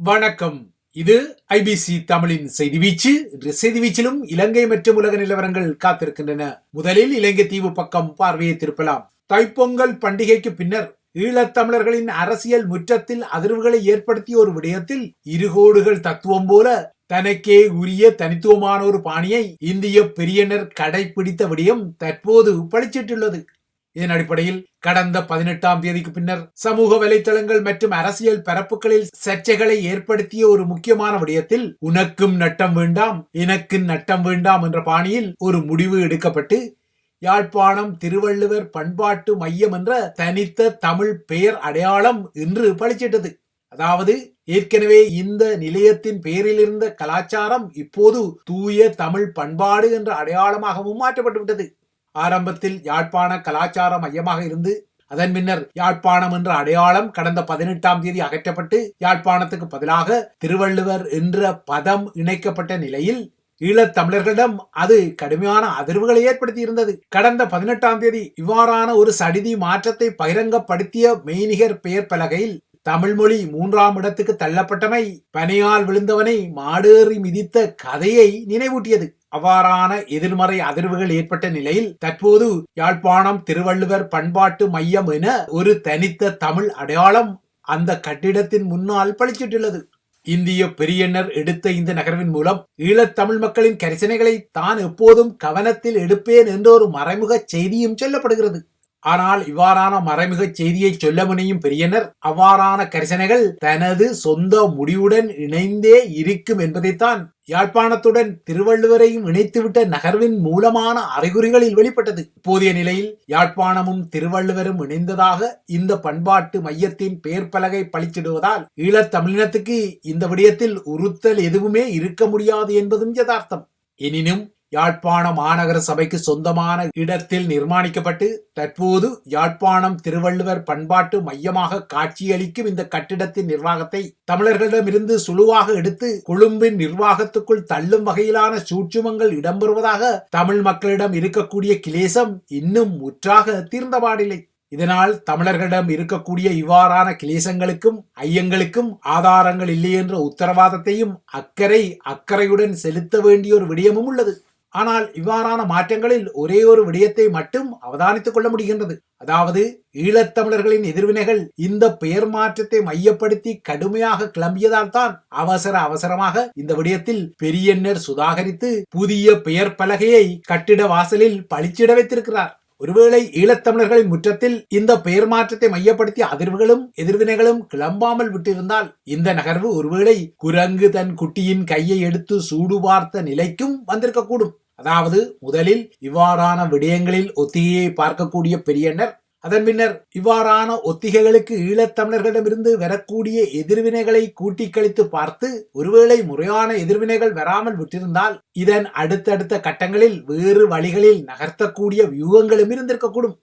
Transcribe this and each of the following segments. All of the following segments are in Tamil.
வணக்கம். இது ஐபிசி தமிழின் செய்தி வீச்சு. இன்று செய்தி வீச்சிலும் இலங்கை மற்றும் உலக நிலவரங்கள் காத்திருக்கின்றன. முதலில் இலங்கை தீவு பக்கம் பார்வையை திருப்பலாம். தைப்பொங்கல் பண்டிகைக்கு பின்னர் ஈழத்தமிழர்களின் அரசியல் முற்றத்தில் அதிர்வுகளை ஏற்படுத்திய ஒரு விடயத்தில் இருகோடுகள் தத்துவம் போல தனக்கே உரிய தனித்துவமான ஒரு பாணியை இந்திய பெரியனர் கடைபிடித்த விடயம் தற்போது பளிச்சிட்டுள்ளது. இதன் அடிப்படையில் கடந்த 18ஆம் தேதிக்கு பின்னர் சமூக வலைத்தளங்கள் மற்றும் அரசியல் பரப்புகளில் சர்ச்சைகளை ஏற்படுத்திய ஒரு முக்கியமான விடயத்தில் உனக்கும் நட்டம் வேண்டாம் எனக்கும் நட்டம் வேண்டாம் என்ற பாணியில் ஒரு முடிவு எடுக்கப்பட்டு யாழ்ப்பாணம் திருவள்ளுவர் பண்பாட்டு மையம் என்ற தனித்த தமிழ் பெயர் அடையாளம் இன்று பளிச்சிட்டது. அதாவது ஏற்கனவே இந்த நிலையத்தின் பெயரில் இருந்த கலாச்சாரம் இப்போது தூய தமிழ் பண்பாடு என்ற அடையாளமாகவும் மாற்றப்பட்டுவிட்டது. ஆரம்பத்தில் யாழ்ப்பாண கலாச்சார மையமாக இருந்து அதன் பின்னர் யாழ்ப்பாணம் என்ற அடையாளம் கடந்த 18ஆம் தேதி அகற்றப்பட்டு யாழ்ப்பாணத்துக்கு பதிலாக திருவள்ளுவர் என்ற பதம் இணைக்கப்பட்ட நிலையில் ஈழத்தமிழர்களிடம் அது கடுமையான அதிர்வுகளை ஏற்படுத்தி இருந்தது. கடந்த 18ஆம் தேதி இவ்வாறான ஒரு சடிதி மாற்றத்தை பகிரங்கப்படுத்திய மெய்நிகர் பெயர் பலகையில் தமிழ் மொழி 3ஆம் இடத்துக்கு தள்ளப்பட்டமை பனையால் விழுந்தவனை மாடேறி மிதித்த கதையை நினைவூட்டியது. அவ்வாறான எதிர்மறை அதிர்வுகள் ஏற்பட்ட நிலையில் தற்போது யாழ்ப்பாணம் திருவள்ளுவர் பண்பாட்டு மையம் என ஒரு தனித்த தமிழ் அடையாளம் அந்த கட்டிடத்தின் முன்னால் பளிச்சிட்டுள்ளது. இந்திய பெரியனர் எடுத்த இந்த நகர்வின் மூலம் ஈழத்தமிழ் மக்களின் கரிசனைகளை தான் எப்போதும் கவனத்தில் எடுப்பேன் என்ற ஒரு மறைமுக செய்தியும் சொல்லப்படுகிறது. ஆனால் இவ்வாறான மறைமுக செய்தியை சொல்ல முனையும் பெரியனர் அவ்வாறான கரிசனைகள் தனது சொந்த முடிவுடன் இணைந்தே இருக்கும் என்பதைத்தான் யாழ்ப்பாணத்துடன் திருவள்ளுவரையும் இணைத்துவிட்ட நகர்வின் மூலமான அறிகுறிகளில் வெளிப்பட்டது. இப்போதைய நிலையில் யாழ்ப்பாணமும் திருவள்ளுவரும் இணைந்ததாக இந்த பண்பாட்டு மையத்தின் பெயர் பலகை பளிச்சிடுவதால் ஈழத்தமிழினத்துக்கு இந்த விடயத்தில் உறுத்தல் எதுவுமே இருக்க முடியாது என்பதும் யதார்த்தம். எனினும் யாழ்ப்பாண மாநகர சபைக்கு சொந்தமான இடத்தில் நிர்மாணிக்கப்பட்டு தற்போது யாழ்ப்பாணம் திருவள்ளுவர் பண்பாட்டு மையமாக காட்சியளிக்கும் இந்த கட்டிடத்தின் நிர்வாகத்தை தமிழர்களிடமிருந்து சுழுவாக எடுத்து கொழும்பின் நிர்வாகத்துக்குள் தள்ளும் வகையிலான சூட்சுமங்கள் இடம்பெறுவதாக தமிழ் மக்களிடம் இருக்கக்கூடிய கிளேசம் இன்னும் முற்றாக தீர்ந்தபாடில்லை. இதனால் தமிழர்களிடம் இருக்கக்கூடிய இவ்வாறான கிளேசங்களுக்கும் ஐயங்களுக்கும் ஆதாரங்கள் இல்லை என்ற உத்தரவாதத்தையும் அக்கறையுடன் செலுத்த வேண்டிய ஒரு விடயமும் உள்ளது. ஆனால் இவ்வாறான மாற்றங்களில் ஒரே ஒரு விடயத்தை மட்டும் அவதானித்துக் கொள்ள முடிகின்றது. அதாவது ஈழத்தமிழர்களின் எதிர்வினைகள் இந்த பெயர் மாற்றத்தை மையப்படுத்தி கடுமையாக கிளம்பியதால் தான் அவசரமாக இந்த விடயத்தில் பெரியன்னர் சுதாகரித்து புதிய பெயர் பலகையை கட்டிட வாசலில் பளிச்சிட வைத்திருக்கிறார். ஒருவேளை ஈழத்தமிழர்களின் முற்றத்தில் இந்த பெயர் மாற்றத்தை மையப்படுத்தி அதிர்வுகளும் எதிர்வினைகளும் கிளம்பாமல் விட்டிருந்தால் இந்த நகர்வு ஒருவேளை குரங்கு தன் குட்டியின் கையை எடுத்து சூடு பார்த்த நிலைக்கும் வந்திருக்கக்கூடும். அதாவது முதலில் இவ்வாறான விடயங்களில் ஒத்திகையை பார்க்கக்கூடிய பெரியனர் அதன் பின்னர் இவ்வாறான ஒத்திகைகளுக்கு ஈழத்தமிழர்களிடமிருந்து வரக்கூடிய எதிர்வினைகளை கூட்டி கழித்து பார்த்து ஒருவேளை முறையான எதிர்வினைகள் வராமல் விட்டிருந்தால் இதன் அடுத்தடுத்த கட்டங்களில் வேறு வழிகளில் நகர்த்தக்கூடிய வியூகங்களும் இருந்திருக்கக்கூடும்.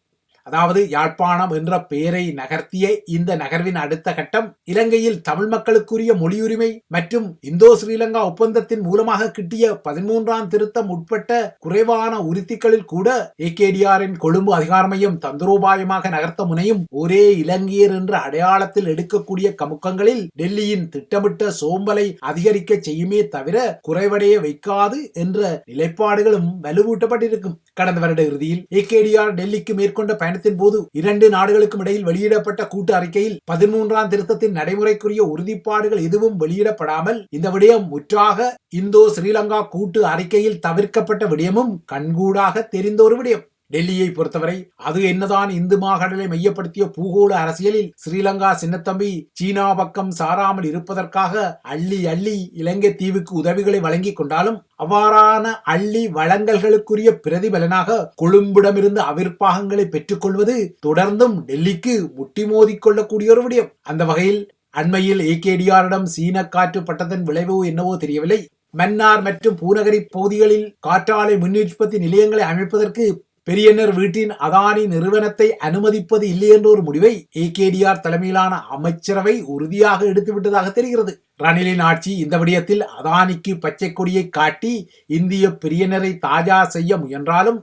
அதாவது யாழ்ப்பாணம் என்ற பெயரை நகர்த்திய இந்த நகர்வின் அடுத்த கட்டம் இலங்கையில் தமிழ் மக்களுக்குரிய மொழியுரிமை மற்றும் இந்தோ ஸ்ரீலங்கா ஒப்பந்தத்தின் மூலமாக கிட்டிய 13ஆம் திருத்தம் உட்பட்ட குறைவான உறுதிகளில் கூட ஏகேடிஆரின் கொழும்பு அதிகார மையம் தந்திரோபாயமாக நகர்த்த முனையும் ஒரே இலங்கையர் என்ற அடையாளத்தில் எடுக்கக்கூடிய கமுக்கங்களில் டெல்லியின் திட்டமிட்ட சோம்பலை அதிகரிக்க செய்யுமே தவிர குறைவடைய வைக்காது என்ற நிலைப்பாடுகளும் வலுவூட்டப்பட்டிருக்கும். கடந்த வருட இறுதியில் ஏகேடிஆர் டெல்லிக்கு மேற்கொண்ட பயணத்தின் போது 2 நாடுகளுக்கும் இடையில் வெளியிடப்பட்ட கூட்டு அறிக்கையில் 13ஆம் திருத்தத்தின் நடைமுறைக்குரிய உறுதிப்பாடுகள் எதுவும் வெளியிடப்படாமல் இந்த விடயம் முற்றாக இந்தோ ஸ்ரீலங்கா கூட்டு அறிக்கையில் தவிர்க்கப்பட்ட விடயமும் கண்கூடாக தெரிந்த ஒரு விடயம். டெல்லியை பொறுத்தவரை அது என்னதான் இந்து மாகாணங்களை மையப்படுத்திய பூகோள அரசியலில் ஸ்ரீலங்கா சின்னத்தம்பி சீனா பக்கம் சாராமல் இருப்பதற்காக அள்ளி இலங்கை தீவுக்கு உதவிகளை வழங்கி கொண்டாலும் அவ்வாறான அள்ளி வழங்கல்களுக்குரிய பிரதிபலனாக கொழும்பிடமிருந்து அவிர்ப்பாகங்களை பெற்றுக் கொள்வது தொடர்ந்தும் டெல்லிக்கு முட்டி மோதி கொள்ளக்கூடிய ஒரு விடயம். அந்த வகையில் அண்மையில் ஏகேடிஆரிடம் சீன காற்று பட்டதன் விளைவோ என்னவோ தெரியவில்லை. மன்னார் மற்றும் பூநகரி பகுதிகளில் காற்றாலை மின் உற்பத்தி நிலையங்களை அமைப்பதற்கு பெரியனர் வீட்டின் அதானி நிறுவனத்தை அனுமதிப்பது இல்லை என்ற ஒரு முடிவை ஏகேடிஆர் தலைமையிலான அமைச்சரவை உறுதியாக எடுத்துவிட்டதாக தெரிகிறது. ரணிலின் ஆட்சி இந்த விடயத்தில் அதானிக்கு பச்சை கொடியை காட்டி இந்திய பெரியனரை தாஜா செய்ய முயன்றாலும்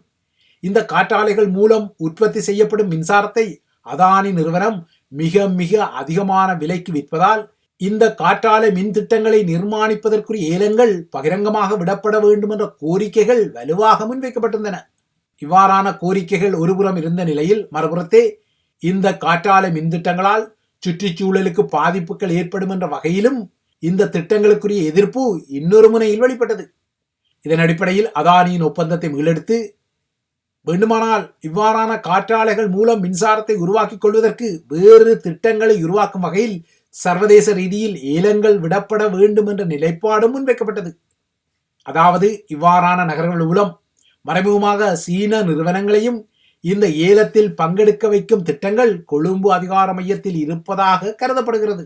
இந்த காற்றாலைகள் மூலம் உற்பத்தி செய்யப்படும் மின்சாரத்தை அதானி நிறுவனம் மிக மிக அதிகமான விலைக்கு விற்பதால் இந்த காற்றாலை மின் திட்டங்களை நிர்மாணிப்பதற்குரிய ஏலங்கள் பகிரங்கமாக விடப்பட வேண்டும் என்ற கோரிக்கைகள் வலுவாக முன்வைக்கப்பட்டிருந்தன. இவ்வாறான கோரிக்கைகள் ஒருபுறம் இருந்த நிலையில் மறுபுறத்தே இந்த காற்றாலை மின் திட்டங்களால் சுற்றுச்சூழலுக்கு பாதிப்புகள் ஏற்படும் என்ற வகையிலும் இந்த திட்டங்களுக்குரிய எதிர்ப்பு இன்னொரு முனையில் வெளிப்பட்டது. இதன் அடிப்படையில் அதானியின் ஒப்பந்தத்தை மீளெடுத்து வேண்டுமானால் இவ்வாறான காற்றாலைகள் மூலம் மின்சாரத்தை உருவாக்கிக் கொள்வதற்கு வேறு திட்டங்களை உருவாக்கும் வகையில் சர்வதேச ரீதியில் ஏலங்கள் விடப்பட வேண்டும் என்ற நிலைப்பாடும் முன்வைக்கப்பட்டது. அதாவது இவ்வாறான நகரங்கள் மூலம் மறைமுகமாக சீன நிறுவனங்களையும் இந்த ஏலத்தில் பங்கெடுக்க வைக்கும் திட்டங்கள் கொழும்பு அதிகார மையத்தில் இருப்பதாக கருதப்படுகிறது.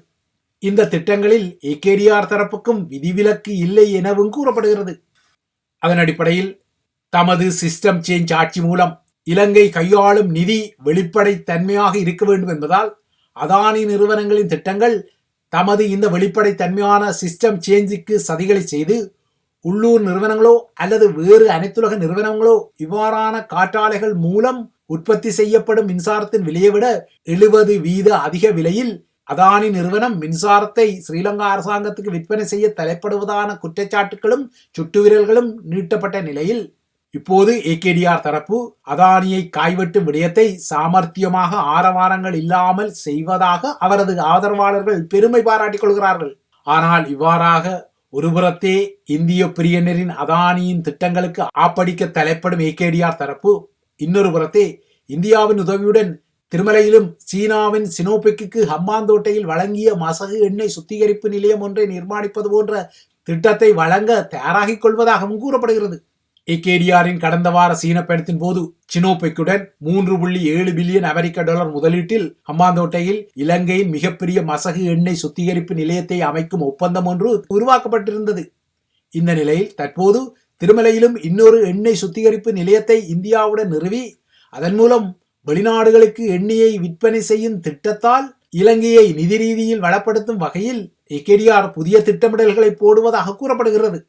இந்த திட்டங்களில் ஏகேடிஆர் தரப்புக்கும் விதிவிலக்கு இல்லை எனவும் கூறப்படுகிறது. அதன் அடிப்படையில் தமது சிஸ்டம் சேஞ்ச் ஆட்சி மூலம் இலங்கை கையாளும் நிதி வெளிப்படை தன்மையாக இருக்க வேண்டும் என்பதால் அதானி நிறுவனங்களின் திட்டங்கள் தமது இந்த வெளிப்படை தன்மையான சிஸ்டம் சேஞ்சுக்கு சதிகளை செய்து உள்ளூர் நிறுவனங்களோ அல்லது வேறு அனைத்துலக நிறுவனங்களோ இவ்வாறான காற்றாலைகள் மூலம் உற்பத்தி செய்யப்படும் மின்சாரத்தின் விலையை விட 70% அதிக விலையில் அதானி நிறுவனம் மின்சாரத்தை ஸ்ரீலங்கா அரசாங்கத்துக்கு விற்பனை செய்ய தலைப்படுவதான குற்றச்சாட்டுகளும் சுட்டுவிரல்களும் நீட்டப்பட்ட நிலையில் இப்போது ஏகேடிஆர் தரப்பு அதானியை காய்வெட்டும் விடயத்தை சாமர்த்தியமாக ஆரவாரங்கள் இல்லாமல் செய்வதாக அவரது ஆதரவாளர்கள் பெருமை பாராட்டிக் கொள்கிறார்கள். ஆனால் இவ்வாறாக ஒருபுறத்தே இந்திய பிரியனரின் அதானியின் திட்டங்களுக்கு ஆப்படிக்க தலைப்படும் ஏகேடிஆர் தரப்பு, இன்னொரு புறத்தே இந்தியாவின் உதவியுடன் திருமலையிலும் சீனாவின் சினோபெக்கு ஹம்பாந்தோட்டையில் வழங்கிய மசகு எண்ணெய் சுத்திகரிப்பு நிலையம் ஒன்றை நிர்மாணிப்பது போன்ற திட்டத்தை வழங்க தயாராகிக் கொள்வதாகவும் கூறப்படுகிறது. ஏகேடிஆரின் கடந்த வார சீன பயணத்தின் போது சினோபெக்குடன் 3.7 பில்லியன் அமெரிக்க டாலர் முதலீட்டில் ஹம்பாந்தோட்டையில் இலங்கையின் மிகப்பெரிய மசகு எண்ணெய் சுத்திகரிப்பு நிலையத்தை அமைக்கும் ஒப்பந்தம் ஒன்று உருவாக்கப்பட்டிருந்தது. இந்த நிலையில் தற்போது திருமலையிலும் இன்னொரு எண்ணெய் சுத்திகரிப்பு நிலையத்தை இந்தியாவுடன் நிறுவி அதன் மூலம் வெளிநாடுகளுக்கு எண்ணெயை விற்பனை செய்யும் திட்டத்தால் இலங்கையை நிதி ரீதியில் வளப்படுத்தும் வகையில் ஏகேடிஆர் புதிய திட்டமிடல்களை போடுவதாக கூறப்படுகிறது.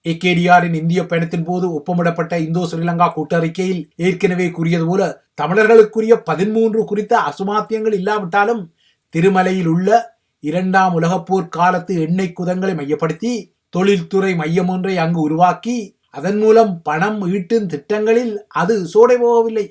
ஏகேடிஆரின் இந்திய பயணத்தின் போது ஒப்பமிடப்பட்ட இந்தோ ஸ்ரீலங்கா கூட்டறிக்கையில் ஏற்கனவே கூறியது போல தமிழர்களுக்குரிய 13 குறித்த அசுமாத்தியங்கள் இல்லாவிட்டாலும் திருமலையில் உள்ள 2ஆம் உலகப் போர் காலத்து எண்ணெய் குதங்களை மையப்படுத்தி தொழில்துறை மையம் ஒன்றை அங்கு உருவாக்கி அதன் மூலம் பணம் ஈட்டும் திட்டங்களில் அது சோடை போகவில்லை.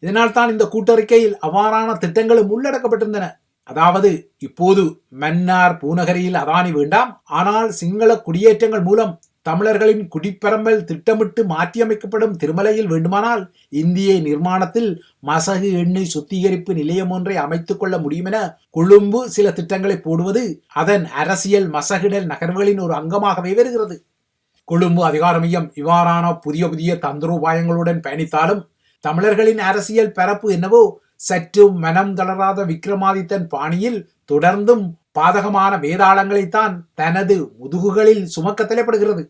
இதனால் தான் இந்த கூட்டறிக்கையில் அவ்வாறான திட்டங்களும் உள்ளடக்கப்பட்டிருந்தன. அதாவது இப்போது மன்னார் பூநகரியில் அதானி வேண்டாம், ஆனால் சிங்கள குடியேற்றங்கள் மூலம் தமிழர்களின் குடிப்பெரம்பல் திட்டமிட்டு மாற்றியமைக்கப்படும் திருமலையில் வேண்டுமானால் இந்திய நிர்மாணத்தில் மசகு எண்ணெய் சுத்திகரிப்பு நிலையம் ஒன்றை அமைத்துக் கொள்ள முடியும் என கொழும்பு சில திட்டங்களை போடுவது அதன் அரசியல் மசகிடல் நகர்வுகளின் ஒரு அங்கமாகவே வருகிறது. கொழும்பு அதிகார மையம் இவ்வாறான புதிய தந்திரோபாயங்களுடன் பயணித்தாலும் தமிழர்களின் அரசியல் பரப்பு என்னவோ சற்று மனம் தளராத விக்ரமாதித்தன் பாணியில் தொடர்ந்தும் பாதகமான வேதாளங்களைத்தான் தனது முதுகுகளில் சுமக்க தலைப்படுகிறது.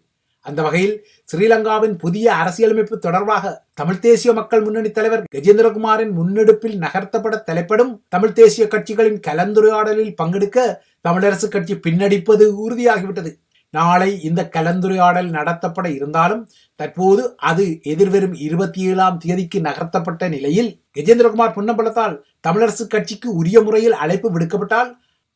அந்த வகையில் ஸ்ரீலங்காவின் புதிய அரசியலமைப்பு தொடர்பாக தமிழ் தேசிய மக்கள் முன்னணி தலைவர் கஜேந்திரகுமாரின் முன்னெடுப்பில் நகர்த்தப்பட தலைப்படும் தமிழ் தேசிய கட்சிகளின் கலந்துரையாடலில் பங்கெடுக்க தமிழரசு கட்சி பின்னடிப்பது உறுதியாகிவிட்டது. நாளை இந்த கலந்துரையாடல் நடத்தப்பட இருந்தாலும் தற்போது அது எதிர்வரும் 27ஆம் தேதிக்கு நகர்த்தப்பட்ட நிலையில் கஜேந்திரகுமார் பொன்னம்பலத்தால் தமிழரசு கட்சிக்கு உரிய முறையில் அழைப்பு விடுக்கப்பட்டால்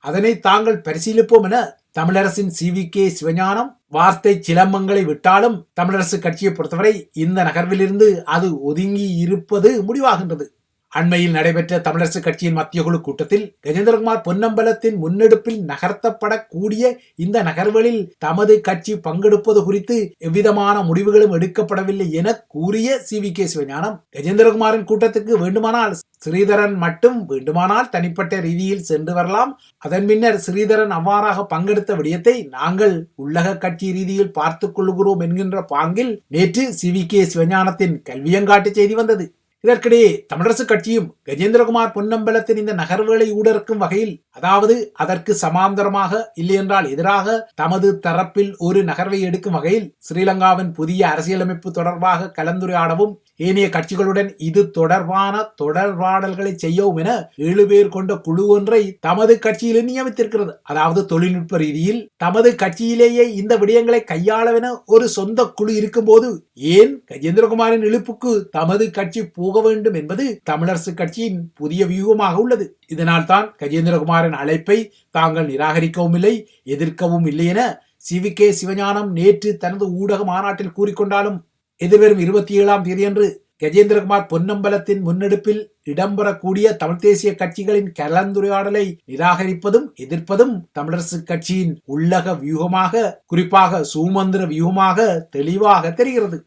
அதனை தாங்கள் பரிசீலிப்போம் என தமிழரசின் CVK சிவஞானம் வார்த்தை சிலம்பங்களை விட்டாலும் தமிழரசு கட்சியை பொறுத்தவரை இந்த நகர்விலிருந்து அது ஒதுங்கி இருப்பது முடிவாகின்றது. அண்மையில் நடைபெற்ற தமிழரசு கட்சியின் மத்திய குழு கூட்டத்தில் கஜேந்திரகுமார் பொன்னம்பலத்தின் முன்னெடுப்பில் நகர்த்தப்படக்கூடிய இந்த நகர்வுகளில் தமது கட்சி பங்கெடுப்பது குறித்து எவ்விதமான முடிவுகளும் எடுக்கப்படவில்லை என கூறிய CVK சிவஞானம் கஜேந்திரகுமாரின் கூட்டத்துக்கு வேண்டுமானால் ஸ்ரீதரன் மட்டும் வேண்டுமானால் தனிப்பட்ட ரீதியில் சென்று வரலாம், அதன் பின்னர் ஸ்ரீதரன் அவ்வாறாக பங்கெடுத்த விடயத்தை நாங்கள் உள்ளக கட்சி ரீதியில் பார்த்துக் கொள்கிறோம் என்கின்ற பாங்கில் நேற்று CVK சிவஞானத்தின் கல்வியங்காட்டு செய்தி வந்தது. இதற்கிடையே தமிழரசு கட்சியும் கஜேந்திரகுமார் பொன்னம்பலத்தின் இந்த நகர்வுகளை ஊடறுக்கும் வகையில், அதாவது அதற்கு சமாந்தரமாக இல்லையென்றால் எதிராக தமது தரப்பில் ஒரு நகர்வை எடுக்கும் வகையில் ஸ்ரீலங்காவின் புதிய அரசியலமைப்பு தொடர்பாக கலந்துரையாடவும் ஏனைய கட்சிகளுடன் இது தொடர்பான தொடர்பாடல்களை செய்யவும் என 7 பேர் கொண்ட குழு ஒன்றை தமது கட்சியில் நியமித்திருக்கிறது. அதாவது தொழில்நுட்ப ரீதியில் தமது கட்சியிலேயே இந்த விடயங்களை கையாளவென ஒரு சொந்த குழு இருக்கும் போது ஏன் கஜேந்திரகுமாரின் இழுப்புக்கு தமது கட்சி போவ போக வேண்டும் என்பது தமிழரசு கட்சியின் புதிய வியூகமாக உள்ளது. இதனால் தான் கஜேந்திரகுமாரின் அழைப்பை தாங்கள் நிராகரிக்கவும் இல்லை, எதிர்க்கவும் இல்லை என CVK சிவஞானம் நேற்று தனது ஊடக மாநாட்டில் கூறிக்கொண்டாலும் எதிர்வரும் 27ஆம் தேதியன்று கஜேந்திரகுமார் பொன்னம்பலத்தின் முன்னெடுப்பில் இடம்பெறக்கூடிய தமிழ் தேசிய கட்சிகளின் கலந்துரையாடலை நிராகரிப்பதும் எதிர்ப்பதும் தமிழரசு கட்சியின் உள்ளக வியூகமாக, குறிப்பாக சூமந்திர வியூகமாக தெளிவாக தெரிகிறது.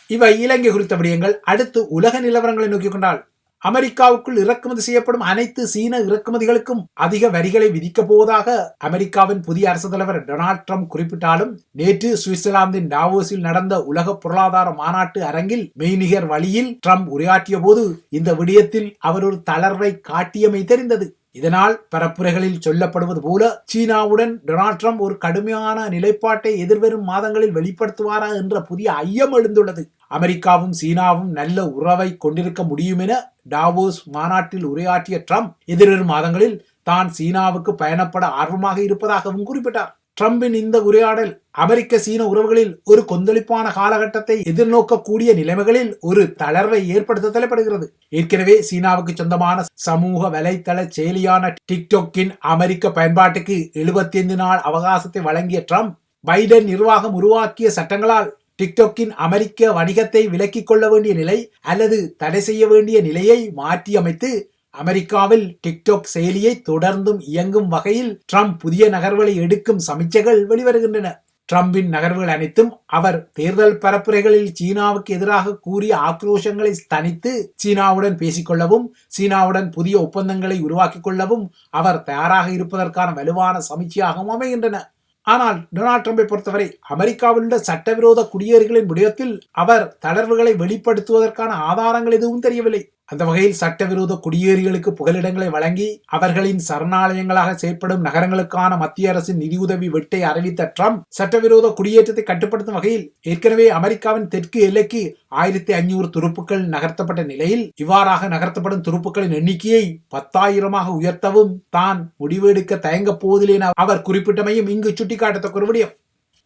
இவை இலங்கை குறித்த விடயங்கள். அடுத்து உலக நிலவரங்களை நோக்கிக் கொண்டால், அமெரிக்காவுக்குள் இறக்குமதி செய்யப்படும் அனைத்து சீன இறக்குமதிகளுக்கும் அதிக வரிகளை விதிக்கப் போவதாக அமெரிக்காவின் புதிய அரசு தலைவர் டொனால்ட் ட்ரம்ப் குறிப்பிட்டாலும், நேற்று சுவிட்சர்லாந்தின் டாவோஸில் நடந்த உலக பொருளாதார மாநாட்டு அரங்கில் மெய்நிகர் வழியில் ட்ரம்ப் உரையாற்றிய போது இந்த விடயத்தில் அவர் ஒரு தளர்வை காட்டியமை தெரிந்தது. இதனால் பரப்புரைகளில் சொல்லப்படுவது போல சீனாவுடன் டொனால்ட் ட்ரம்ப் ஒரு கடுமையான நிலைப்பாட்டை எதிர்வரும் மாதங்களில் வெளிப்படுத்துவாரா என்ற புதிய ஐயம் எழுந்துள்ளது. அமெரிக்காவும் சீனாவும் நல்ல உறவை கொண்டிருக்க முடியும் என டாவோஸ் மாநாட்டில் உரையாற்றிய ட்ரம்ப் எதிர்வரும் மாதங்களில் தான் சீனாவுக்கு பயணப்பட ஆர்வமாக இருப்பதாகவும் குறிப்பிட்டார். ட்ரம்பின் இந்த உரையாடல் அமெரிக்க சீன உறவுகளில் ஒரு கொந்தளிப்பான காலகட்டத்தை எதிர்நோக்கக்கூடிய நிலைமைகளில் ஒரு தளர்வை ஏற்படுத்த தலைப்படுகிறது. ஏற்கனவே சீனாவுக்கு சொந்தமான சமூக வலைத்தள செயலியான டிக்டாக்கின் அமெரிக்க பயன்பாட்டுக்கு 75 நாள் அவகாசத்தை வழங்கிய ட்ரம்ப், பைடன் நிர்வாகம் உருவாக்கிய சட்டங்களால் டிக்டாக்கின் அமெரிக்க வணிகத்தை விலக்கிக் கொள்ள வேண்டிய நிலை அல்லது தடை செய்ய வேண்டிய நிலையை மாற்றியமைத்து அமெரிக்காவில் டிக்டாக் செயலியை தொடர்ந்தும் இயங்கும் வகையில் ட்ரம்ப் புதிய நகர்வுகளை எடுக்கும் சமிச்சைகள் வெளிவருகின்றன. ட்ரம்பின் நகர்வுகள் அனைத்தும் அவர் தேர்தல் பரப்புரைகளில் சீனாவுக்கு எதிராக கூறிய ஆக்ரோஷங்களை தணித்து சீனாவுடன் பேசிக்கொள்ளவும், சீனாவுடன் புதிய ஒப்பந்தங்களை உருவாக்கிக் கொள்ளவும் அவர் தயாராக இருப்பதற்கான வலுவான சமிச்சையாகவும் அமைகின்றன. ஆனால் டொனால்ட் ட்ரம்பை பொறுத்தவரை அமெரிக்காவில் உள்ள சட்டவிரோத குடியேறிகளின் விடயத்தில் அவர் தளர்வுகளை வெளிப்படுத்துவதற்கான ஆதாரங்கள் எதுவும் தெரியவில்லை. அந்த வகையில் சட்டவிரோத குடியேறிகளுக்கு புகலிடங்களை வழங்கி அவர்களின் சரணாலயங்களாக செயற்படும் நகரங்களுக்கான மத்திய அரசின் நிதியுதவி வெட்டை அறிவித்த ட்ரம்ப், சட்டவிரோத குடியேற்றத்தை கட்டுப்படுத்தும் வகையில் ஏற்கனவே அமெரிக்காவின் தெற்கு எல்லைக்கு 1500 துருப்புக்கள் நகர்த்தப்பட்ட நிலையில் இவ்வாறாக நகர்த்தப்படும் துருப்புக்களின் எண்ணிக்கையை 10,000 உயர்த்தவும் தான் முடிவெடுக்க தயங்கப் போவதில்லை என அவர் குறிப்பிட்டமையும் இங்கு சுட்டிக்காட்டத்தக்க ஒரு விடயம்.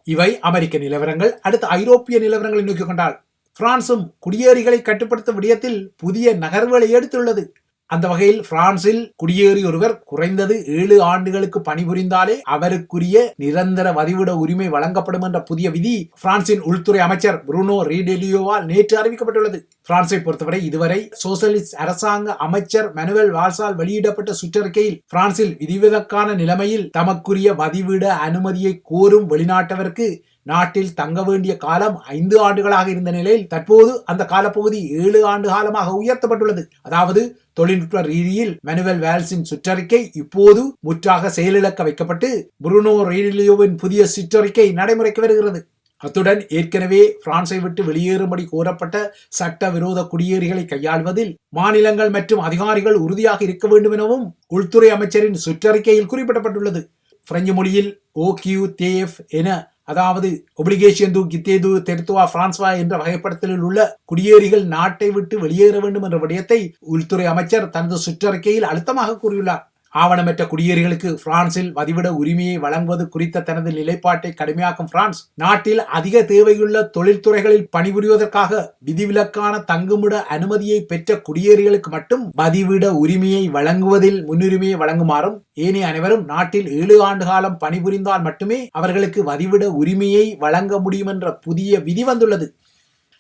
இவை அமெரிக்க நிலவரங்கள். அடுத்து ஐரோப்பிய நிலவரங்களை நோக்கிக் கொண்டால், பிரான்சும் குடியேறிகளை கட்டுப்படுத்தும் விடயத்தில் புதிய நகர்வுகளை எடுத்துள்ளது. அந்த வகையில் பிரான்சில் குடியேறி ஒருவர் குறைந்தது 7 ஆண்டுகளுக்கு பணிபுரிந்தாலே அவருக்குரிய நிரந்தர வதிவிட உரிமை வழங்கப்படும் என்ற புதிய விதி பிரான்சின் உள்துறை அமைச்சர் புருனோ ரீடெலியோவால் நேற்று அறிவிக்கப்பட்டுள்ளது. பிரான்சை பொறுத்தவரை இதுவரை சோசலிஸ்ட் அரசாங்க அமைச்சர் மனுவல் வால்ஸால் வெளியிடப்பட்ட சுற்றறிக்கையில் பிரான்சில் விதிவிலக்கான நிலைமையில் தமக்குரிய வதிவிட அனுமதியை கோரும் வெளிநாட்டவருக்கு நாட்டில் தங்க வேண்டிய காலம் 5 ஆண்டுகளாக இருந்த நிலையில் தற்போது அந்த காலப்பகுதி 7 ஆண்டு காலமாக உயர்த்தப்பட்டுள்ளது. அதாவது தொழில்நுட்ப ரீதியில் மனுவல் வால்ஸின் சுற்றறிக்கை இப்போது முற்றாக செயலிழக்க வைக்கப்பட்டு புருனோ ரீடெலியோவின் புதிய சுற்றறிக்கை நடைமுறைக்கு வருகிறது. அத்துடன் ஏற்கனவே பிரான்சை விட்டு வெளியேறும்படி கோரப்பட்ட சட்டவிரோத குடியேறிகளை கையாள்வதில் மாநிலங்கள் மற்றும் அதிகாரிகள் உறுதியாக இருக்க வேண்டும் எனவும் உள்துறை அமைச்சரின் சுற்றறிக்கையில் குறிப்பிடப்பட்டுள்ளது. பிரெஞ்சு மொழியில் OQTF என, அதாவது ஒப்ளிகேஷன் டு கித்தே டு டெரிட்டோரி பிரான்சோis என்ற வகைப்படுத்தலில் உள்ள குடியேறிகள் நாட்டை விட்டு வெளியேற வேண்டும் என்ற விடயத்தை உள்துறை அமைச்சர் தனது சுற்றறிக்கையில் அழுத்தமாக கூறியுள்ளார். ஆவணமற்ற குடியேறிகளுக்கு பிரான்சில் வதிவிட உரிமையை வழங்குவது குறித்த தனது நிலைப்பாட்டை கடுமையாக்கும் பிரான்ஸ், நாட்டில் அதிக தேவையுள்ள தொழில்துறைகளில் பணிபுரிவதற்காக விதிவிலக்கான தங்குமிட அனுமதியை பெற்ற குடியேறிகளுக்கு மட்டும் வதிவிட உரிமையை வழங்குவதில் முன்னுரிமையை வழங்குமாறும், ஏனைய அனைவரும் நாட்டில் 7 ஆண்டு காலம் பணிபுரிந்தால் மட்டுமே அவர்களுக்கு வதிவிட உரிமையை வழங்க முடியும் என்ற புதிய விதி வந்துள்ளது.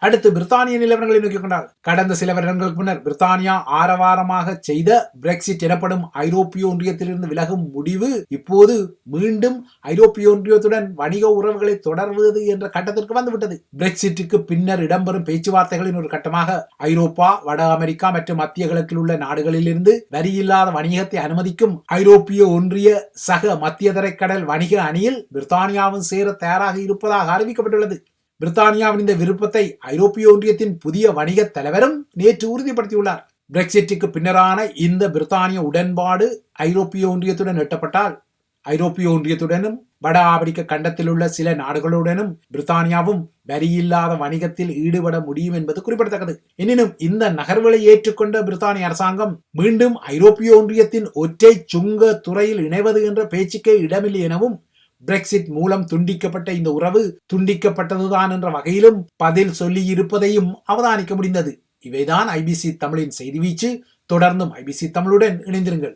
அடுத்து பிரித்தானிய நிலவரங்களை நோக்கிக் கொண்டால், கடந்த சில வருடங்களுக்கு முன்னர் பிரித்தானியா ஆரவாரமாக செய்த பிரெக்சிட் எனப்படும் ஐரோப்பிய ஒன்றியத்திலிருந்து விலகும் முடிவு இப்போது மீண்டும் ஐரோப்பிய ஒன்றியத்துடன் வணிக உறவுகளை தொடர்வது என்ற கட்டத்திற்கு வந்துவிட்டது. பிரெக்சிட்டுக்கு பின்னர் இடம்பெறும் பேச்சுவார்த்தைகளின் ஒரு கட்டமாக ஐரோப்பா, வட அமெரிக்கா மற்றும் மத்திய கிழக்கில் உள்ள நாடுகளிலிருந்து வரியில்லாத வணிகத்தை அனுமதிக்கும் ஐரோப்பிய ஒன்றிய சக மத்திய தரைக்கடல் வணிக அணியில் பிரித்தானியாவும் சேர தயாராக இருப்பதாக அறிவிக்கப்பட்டுள்ளது. பிரித்தானியாவின் இந்த விருப்பத்தை ஐரோப்பிய ஒன்றியத்தின் புதிய வணிக தலைவரும் நேற்று உறுதிப்படுத்தியுள்ளார். பிரெக்சிட்டுக்கு பின்னரான இந்த பிரித்தானிய உடன்பாடு ஐரோப்பிய ஒன்றியத்துடன் எட்டப்பட்டால் ஐரோப்பிய ஒன்றியத்துடனும் வட ஆப்பிரிக்க கண்டத்தில் உள்ள சில நாடுகளுடனும் பிரித்தானியாவும் வரியில்லாத வணிகத்தில் ஈடுபட முடியும் என்பது குறிப்பிடத்தக்கது. எனினும் இந்த நகர்வுகளை ஏற்றுக்கொண்ட பிரித்தானிய அரசாங்கம் மீண்டும் ஐரோப்பிய ஒன்றியத்தின் ஒற்றை சுங்க துறையில் இணைவது என்ற பேச்சுக்கே இடமில்லை எனவும், பிரெக்சிட் மூலம் துண்டிக்கப்பட்ட இந்த உறவு துண்டிக்கப்பட்டதுதான் என்ற வகையிலும் பதில் சொல்லி இருப்பதையும் அவதானிக்க முடிந்தது. இவைதான் ஐபிசி தமிழின் செய்தி வீச்சு. தொடர்ந்தும் ஐபிசி தமிழுடன் இணைந்திருங்கள்.